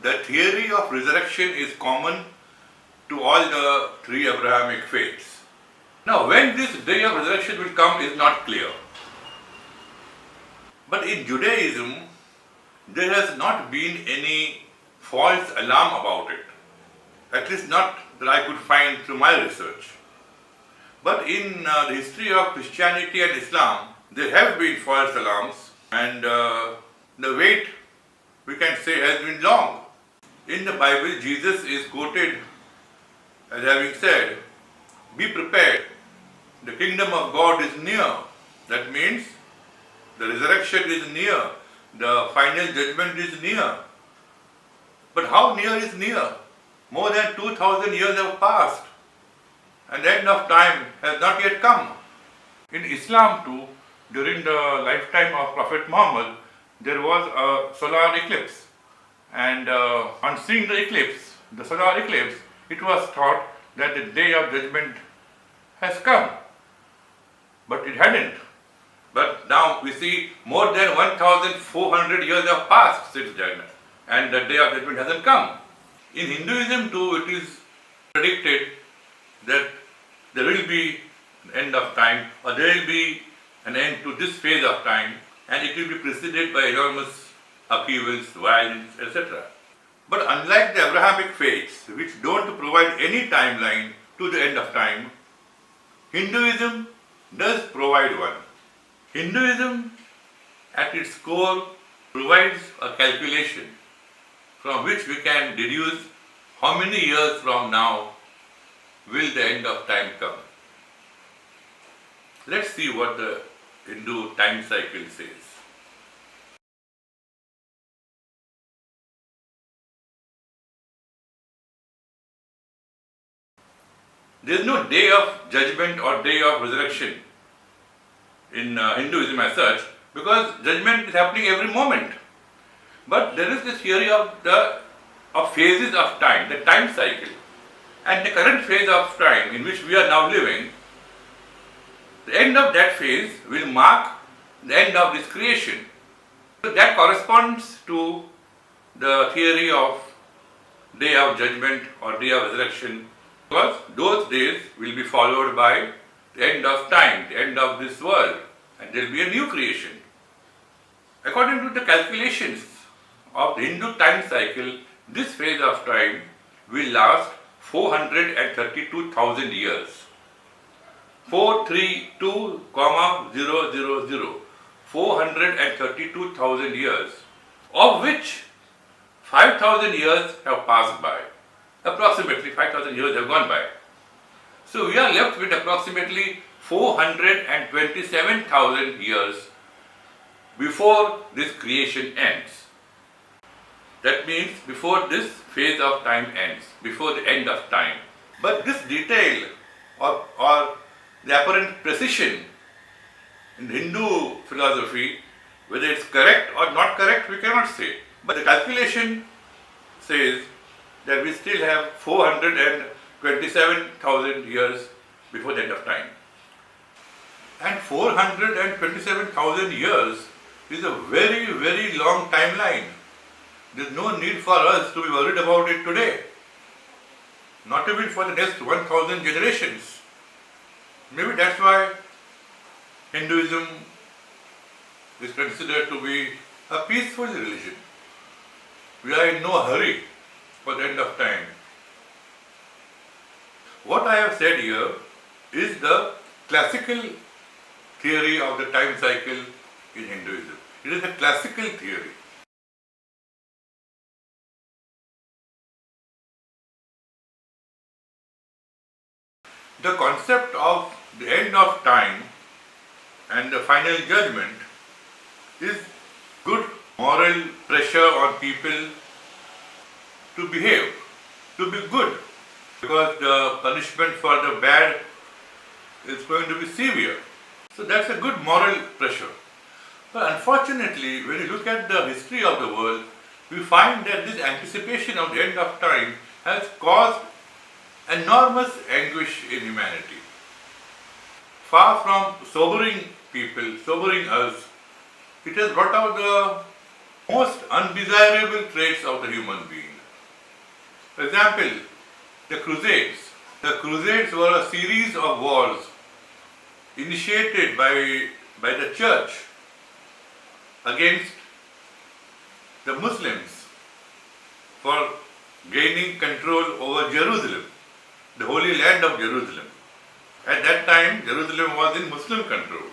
The theory of resurrection is common to all the three Abrahamic faiths. Now, when this day of resurrection will come is not clear. But in Judaism, there has not been any false alarm about it. At least not that I could find through my research. But in the history of Christianity and Islam, there have been false alarms, and the wait, we can say, has been long. In the Bible, Jesus is quoted as having said, "Be prepared, the kingdom of God is near." That means the resurrection is near, the final judgment is near. But how near is near? More than 2000 years have passed, and the end of time has not yet come. In Islam too, during the lifetime of Prophet Muhammad, there was a solar eclipse, and on seeing the eclipse, the solar eclipse, it was thought that the day of judgment has come, but it hadn't. But now we see more than 1400 years have passed since then, and the day of judgment hasn't come. In Hinduism too, it is predicted that there will be an end of time, or there will be an end to this phase of time, and it will be preceded by enormous upheavals, violence, etc. But unlike the Abrahamic faiths, which don't provide any timeline to the end of time, Hinduism does provide one. Hinduism, at its core, provides a calculation from which we can deduce how many years from now will the end of time come. Let's see what the Hindu time cycle says. There is no day of judgment or day of resurrection in Hinduism as such, because judgment is happening every moment. But there is this theory of phases of time, the time cycle. And the current phase of time in which we are now living, the end of that phase will mark the end of this creation. So that corresponds to the theory of day of judgment or day of resurrection, because those days will be followed by the end of time, the end of this world, and there will be a new creation. According to the calculations of the Hindu time cycle, this phase of time will last 432,000 years. 432,000. 432,000 years, of which 5,000 years have passed by. Approximately 5,000 years have gone by. So we are left with approximately 427,000 years before this creation ends. That means before this phase of time ends, before the end of time. But this detail or the apparent precision in Hindu philosophy, whether it's correct or not correct, we cannot say. But the calculation says that we still have 427,000 years before the end of time. And 427,000 years is a very, very long timeline. There is no need for us to be worried about it today. Not even for the next 1,000 generations. Maybe that's why Hinduism is considered to be a peaceful religion. We are in no hurry for the end of time. What I have said here is the classical theory of the time cycle in Hinduism. It is a classical theory. The concept of the end of time and the final judgment is good moral pressure on people to behave, to be good, because the punishment for the bad is going to be severe. So that's a good moral pressure. But unfortunately, when you look at the history of the world, we find that this anticipation of the end of time has caused enormous anguish in humanity. Far from sobering people, sobering us, it has brought out the most undesirable traits of the human being. For example, the Crusades. The Crusades were a series of wars initiated by the church against the Muslims for gaining control over Jerusalem, the holy land of Jerusalem. At that time, Jerusalem was in Muslim control.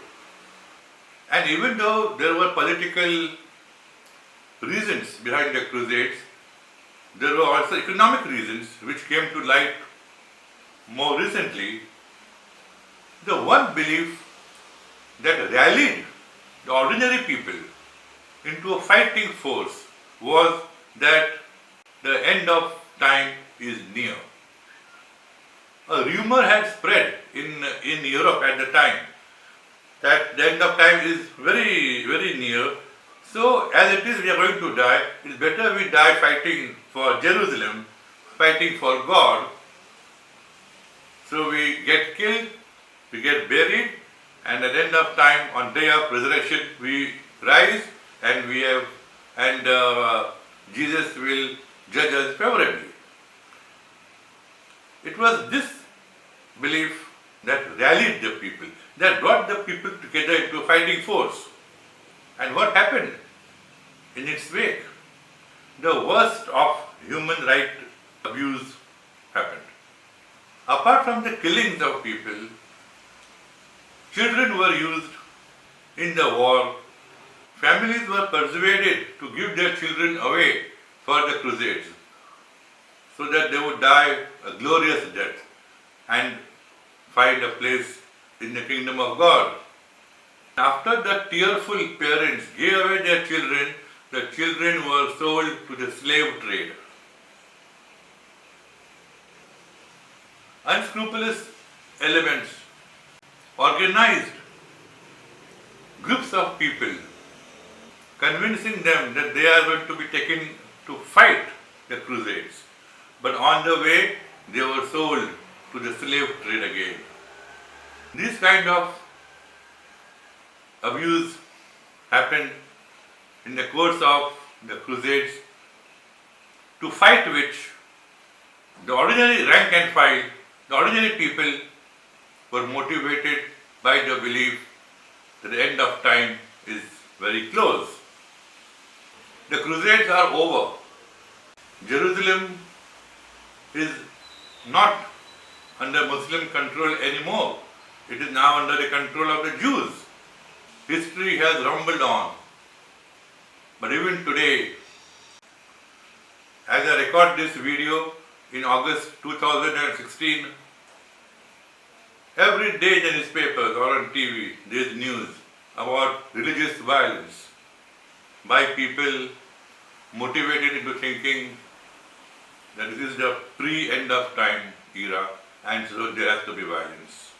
And even though there were political reasons behind the Crusades, there were also economic reasons which came to light more recently. The one belief that rallied the ordinary people into a fighting force was that the end of time is near. A rumor had spread in Europe at the time that the end of time is very, very near. So, as it is, we are going to die. It's better we die fighting for Jerusalem, fighting for God. So we get killed, we get buried, and at the end of time, on day of resurrection, we rise, and Jesus will judge us favorably. It was this belief that rallied the people, that brought the people together into a fighting force. And what happened in its wake? The worst of human right abuse happened. Apart from the killings of people, children were used in the war. Families were persuaded to give their children away for the Crusades so that they would die a glorious death and find a place in the kingdom of God. After the tearful parents gave away their children, the children were sold to the slave trade. Unscrupulous elements organized groups of people, convincing them that they are going to be taken to fight the Crusades. But on the way, they were sold to the slave trade again. This kind of abuse happened in the course of the Crusades, to fight which the ordinary rank and file, the ordinary people were motivated by the belief that the end of time is very close. The Crusades are over. Jerusalem is not under Muslim control anymore. It is now under the control of the Jews. History has rumbled on. But even today, as I record this video in August 2016, every day in the newspapers or on TV, there is news about religious violence by people motivated into thinking that this is the pre-end of time era and so there has to be violence.